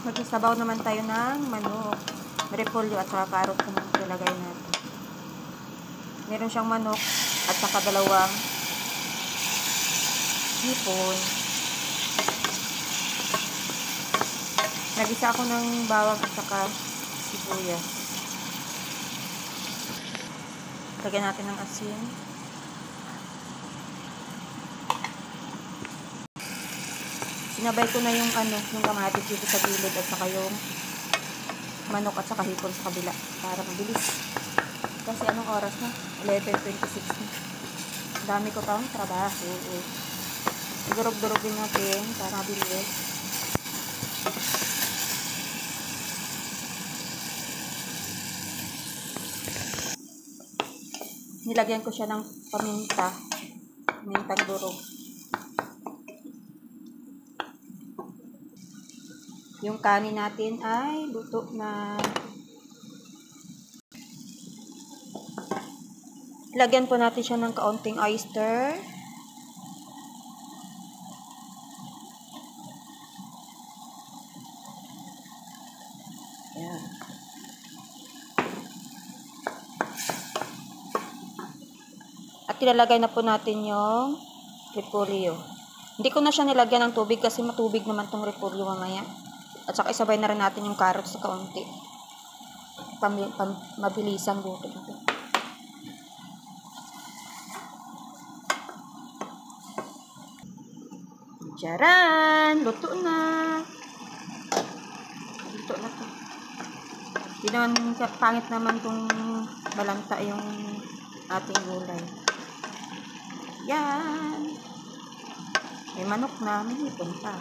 Magsasabaw naman tayo ng manok, repolyo at saka carrot kung ilagay natin. Meron siyang manok at saka dalawang hipon. Nagisa ako ng bawang at saka sibuyas. Lagyan natin ng asin. Sinabay ko na yung kamatis dito sa gilid at saka yung manok at saka hipon sa kabila para mabilis. Kasi anong oras na? 11:26 na. Dami ko pang trabaho. Durog-durogin natin para mabilis. Nilagyan ko siya ng pamintang durog. Yung kanin natin ay luto na. Lagyan po natin siya ng kaunting oyster. Ayan. At ilalagay na po natin yung repolyo. Hindi ko na siya nilagyan ng tubig kasi matubig naman tong repolyo mamaya. At saka isabay na rin natin yung carrots sa kaunti. Mabilisang luto ito. Tcharan! Luto na! Luto na to. Hindi naman pangit naman kung balanta yung ating gulay. Yan! May manok na, may hipon pa.